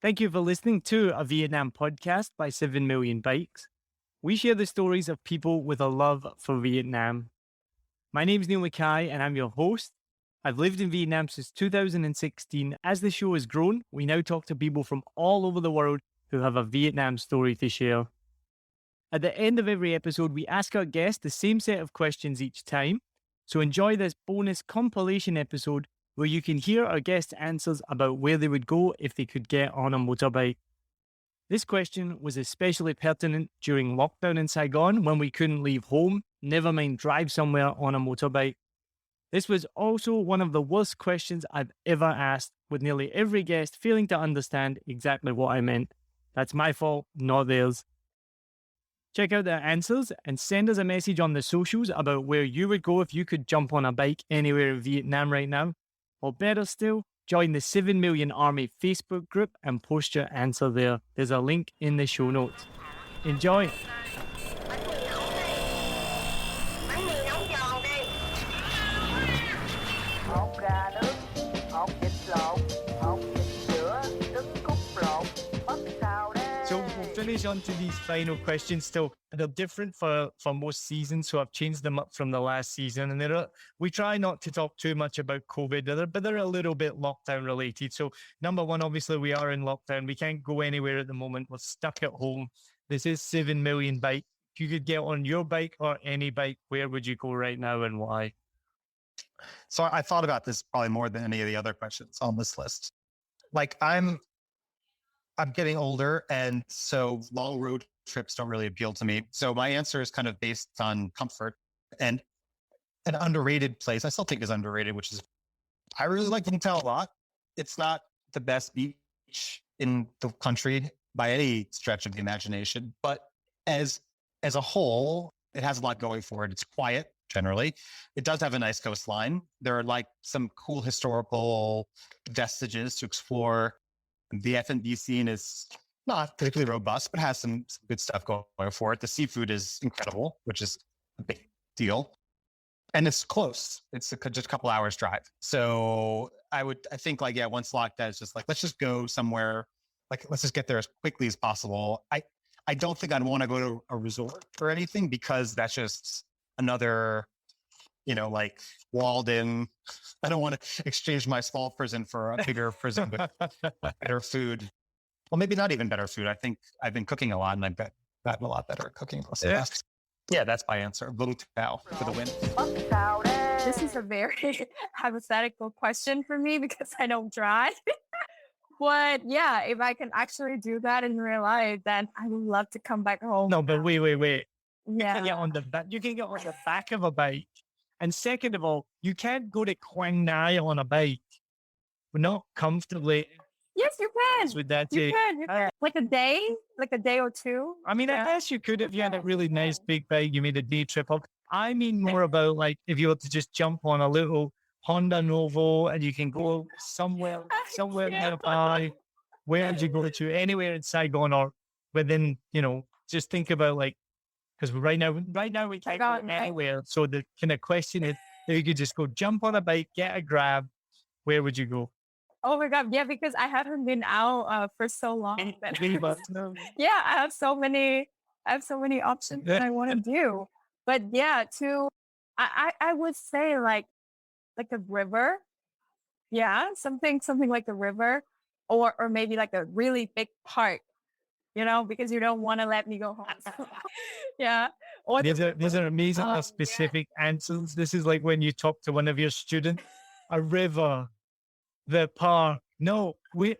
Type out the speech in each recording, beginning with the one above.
Thank you for listening to a Vietnam podcast by 7 Million Bikes. We share the stories of people with a love for Vietnam. My name is Niall Mackay and I'm your host. I've lived in Vietnam since 2016. As the show has grown, we now talk to people from all over the world who have a Vietnam story to share. At the end of every episode, we ask our guests the same set of questions each time. So enjoy this bonus compilation episode where you can hear our guests' answers about where they would go if they could get on a motorbike. This question was especially pertinent during lockdown in Saigon when we couldn't leave home, never mind drive somewhere on a motorbike. This was also one of the worst questions I've ever asked, with nearly every guest failing to understand exactly what I meant. That's my fault, not theirs. Check out their answers and send us a message on the socials about where you would go if you could jump on a bike anywhere in Vietnam right now. Or better still, join the 7 Million Army Facebook group and post your answer there. There's a link in the show notes. Enjoy. So we'll finish on to these final questions still. They're different for most seasons, so I've changed them up from the last season. And we try not to talk too much about COVID, but they're a little bit lockdown related. So number one, obviously we are in lockdown. We can't go anywhere at the moment. We're stuck at home. This is 7 Million Bike. If you could get on your bike or any bike, where would you go right now and why? So I thought about this probably more than any of the other questions on this list. Like I'm getting older, and so long road trips don't really appeal to me. So my answer is kind of based on comfort, and an underrated place I still think is underrated, which is I really like Vũng Tàu a lot. It's not the best beach in the country by any stretch of the imagination, but as a whole, it has a lot going for it. It's quiet generally. It does have a nice coastline. There are like some cool historical vestiges to explore. The F&B scene is not particularly robust, but has some good stuff going for it. The seafood is incredible, which is a big deal. And it's close. It's just a couple hours drive. So I think once locked down, it's just like, let's just go somewhere. Like, let's just get there as quickly as possible. I don't think I'd want to go to a resort or anything because that's just another, like walled in. I don't want to exchange my small prison for a bigger prison with better food. Well, maybe not even better food. I think I've been cooking a lot and I've gotten a lot better at cooking. Yeah, that's my answer. Little Tao for the win. This is a very hypothetical question for me because I don't drive. But yeah, if I can actually do that in real life, then I would love to come back home. No, but wait. Yeah. You can get on the back of a bike. And second of all, you can't go to Quang Nai on a bike. We're not comfortably. Yes, you can. With that, you can. Like a day or two. I mean, I guess you could if you had a really nice big bike, you made a day trip up. I mean more about like if you were to just jump on a little Honda Novo and you can go somewhere nearby. Where would you go to? Anywhere in Saigon or within, just think about like, because right now we can't go anywhere. So the kind of question is, if you could just go jump on a bike, get a grab, where would you go? Oh my God. Yeah, because I haven't been out for so long. Yeah, I have so many options that I want to do. But yeah, I would say like a river. Yeah, something like a river or maybe like a really big park. Because you don't want to let me go home. Yeah. Or these are amazing specific answers. This is like when you talk to one of your students, a river, the park. No, or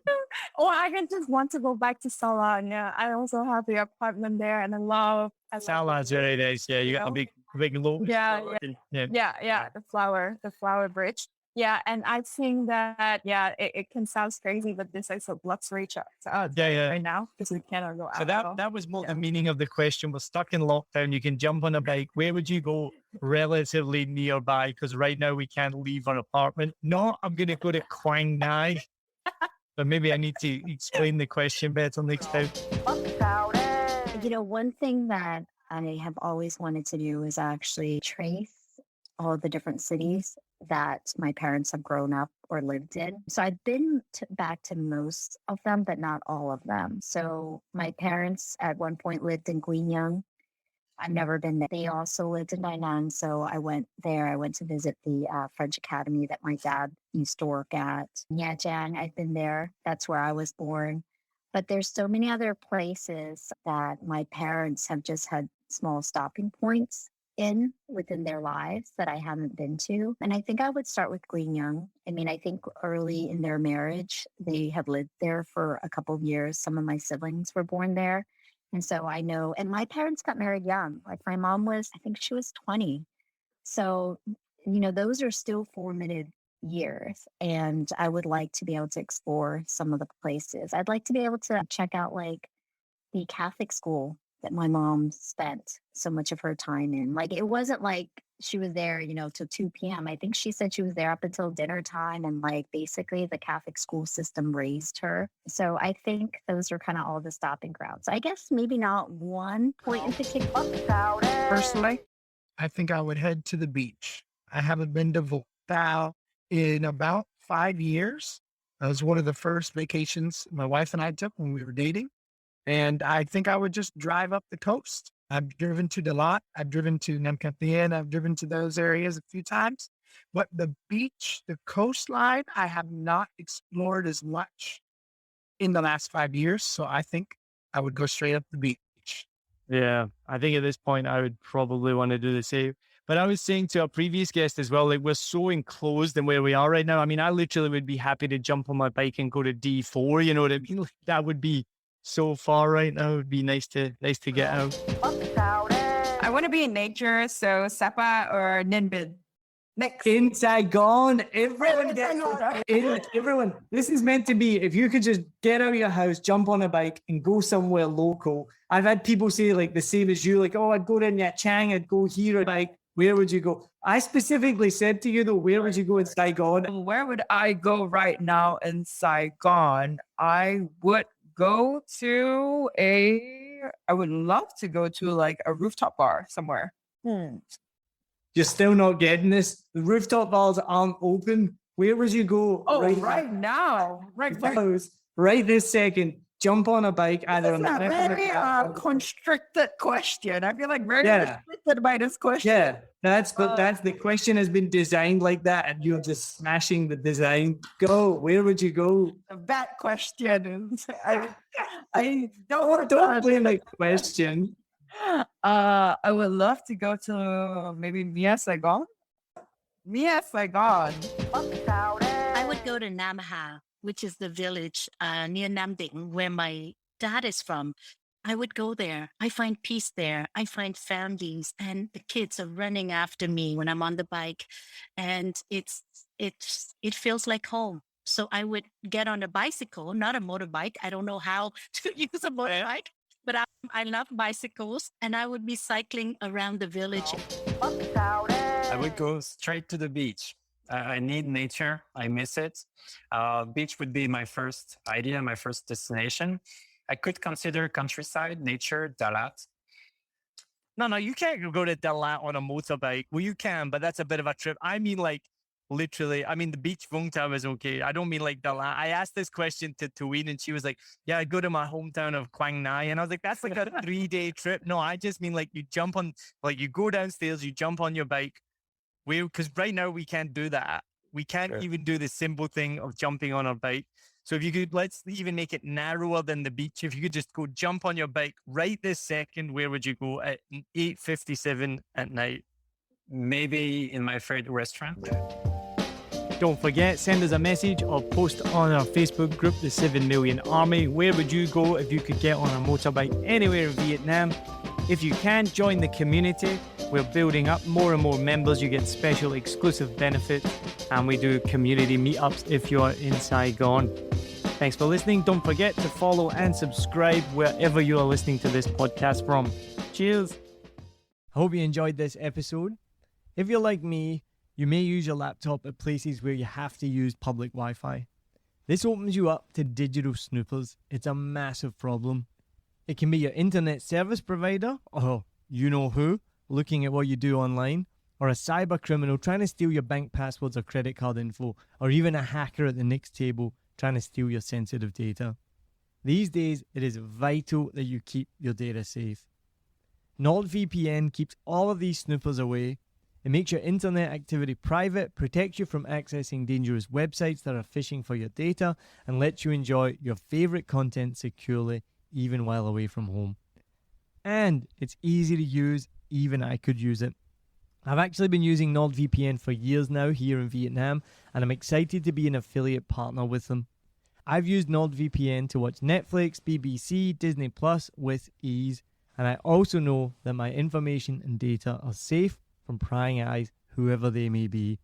I can just want to go back to Saigon. Yeah, I also have the apartment there, and I love Saigon's very nice. Yeah, you got a big load. Yeah. The flower bridge. Yeah, and I think that it can sound crazy, but this is a luxury trip right now because we cannot go out. So that was more the meaning of the question. We're stuck in lockdown. You can jump on a bike. Where would you go relatively nearby? Because right now we can't leave our apartment. No, I'm going to go to Quang Nai. But maybe I need to explain the question better next time. One thing that I have always wanted to do is actually trace all the different cities that my parents have grown up or lived in. So I've been back to most of them, but not all of them. So my parents at one point lived in Gwinyang. I've never been there. They also lived in Nainan, so I went there. I went to visit the French academy that my dad used to work at. Nhiajiang, I've been there. That's where I was born. But there's so many other places that my parents have just had small stopping points within their lives that I haven't been to. And I think I would start with Gwinyang. I mean, I think early in their marriage, they had lived there for a couple of years. Some of my siblings were born there. And so I know, and my parents got married young. Like my mom I think she was 20. So, those are still formative years. And I would like to be able to explore some of the places. I'd like to be able to check out like the Catholic school that my mom spent so much of her time in. Like it wasn't like she was there, till 2 p.m. I think she said she was there up until dinner time, and like basically the Catholic school system raised her. So I think those are kind of all the stopping grounds. I guess maybe not one point in particular. Personally, I think I would head to the beach. I haven't been to Vũng in about 5 years. That was one of the first vacations my wife and I took when we were dating. And I think I would just drive up the coast. I've driven to Dalat. I've driven to Nam Can Thien. I've driven to those areas a few times. But the beach, the coastline, I have not explored as much in the last 5 years. So I think I would go straight up the beach. Yeah, I think at this point, I would probably want to do the same. But I was saying to a previous guest as well, like we're so enclosed in where we are right now. I mean, I literally would be happy to jump on my bike and go to D4. You know what I mean? Like, that would be so far right now. It would be nice to get out. I want to be in nature, so Sapa or Ninh. Next. In Saigon, everyone. This is meant to be, if you could just get out of your house, jump on a bike and go somewhere local. I've had people say like the same as you, like, oh, I'd go to Nha Trang, I'd go here, like, where would you go? I specifically said to you though, where would you go in Saigon? Where would I go right now in Saigon? I would go to I would love to go to like a rooftop bar somewhere. You're still not getting this. The rooftop bars aren't open. Where would you go? Oh, right now. Right this second. Jump on a bike. That's a very constricted question. I feel like very restricted by this question. Yeah, that's the question has been designed like that, and you're just smashing the design. Go. Where would you go? A bad question. I don't blame the question. I would love to go to maybe Mia Saigon. I would go to Nam Ha, which is the village near Nam Ding, where my dad is from. I would go there. I find peace there. I find families, and the kids are running after me when I'm on the bike, and it feels like home. So I would get on a bicycle, not a motorbike. I don't know how to use a motorbike, but I love bicycles, and I would be cycling around the village. I would go straight to the beach. I need nature. I miss it. Beach would be my first idea, my first destination. I could consider countryside, nature, Dalat. No, you can't go to Dalat on a motorbike. Well, you can, but that's a bit of a trip. I mean, like, literally, the beach Vũng Tàu is okay. I don't mean like Dalat. I asked this question to Tuween, and she was like, yeah, I'd go to my hometown of Quang Nai. And I was like, that's like a 3-day trip. No, I just mean like you jump on, like you go downstairs, you jump on your bike. Because right now we can't do that. We can't even do the simple thing of jumping on our bike. So if you could, let's even make it narrower than the beach. If you could just go jump on your bike right this second, where would you go at 8:57 at night? Maybe in my favorite restaurant. Don't forget, send us a message or post on our Facebook group, the 7 Million Army. Where would you go if you could get on a motorbike anywhere in Vietnam? If you can, join the community. We're building up more and more members. You get special exclusive benefits, and we do community meetups if you're in Saigon. Thanks for listening. Don't forget to follow and subscribe wherever you are listening to this podcast from. Cheers. I hope you enjoyed this episode. If you're like me, you may use your laptop at places where you have to use public Wi-Fi. This opens you up to digital snoopers. It's a massive problem. It can be your internet service provider, or you know who, looking at what you do online, or a cyber criminal trying to steal your bank passwords or credit card info, or even a hacker at the next table trying to steal your sensitive data. These days, it is vital that you keep your data safe. NordVPN keeps all of these snoopers away. It makes your internet activity private, protects you from accessing dangerous websites that are phishing for your data, and lets you enjoy your favorite content securely, even while away from home. And it's easy to use, even I could use it. I've actually been using NordVPN for years now here in Vietnam, and I'm excited to be an affiliate partner with them. I've used NordVPN to watch Netflix, BBC, Disney Plus with ease, and I also know that my information and data are safe from prying eyes, whoever they may be.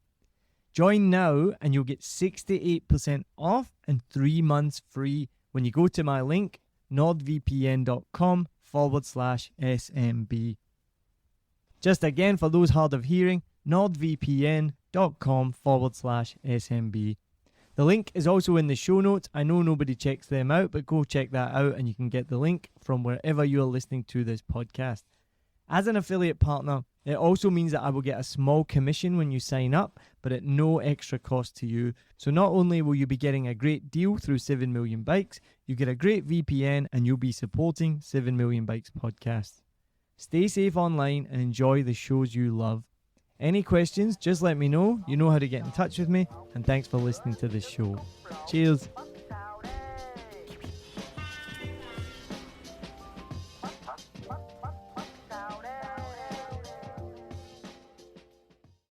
Join now and you'll get 68% off and 3 months free when you go to my link, nordvpn.com/SMB. Just again, for those hard of hearing, nordvpn.com/SMB. The link is also in the show notes. I know nobody checks them out, but go check that out and you can get the link from wherever you're listening to this podcast. As an affiliate partner, it also means that I will get a small commission when you sign up, but at no extra cost to you. So not only will you be getting a great deal through 7 Million Bikes, you get a great VPN and you'll be supporting 7 Million Bikes podcast. Stay safe online and enjoy the shows you love. Any questions, just let me know. You know how to get in touch with me. And thanks for listening to this show. Cheers.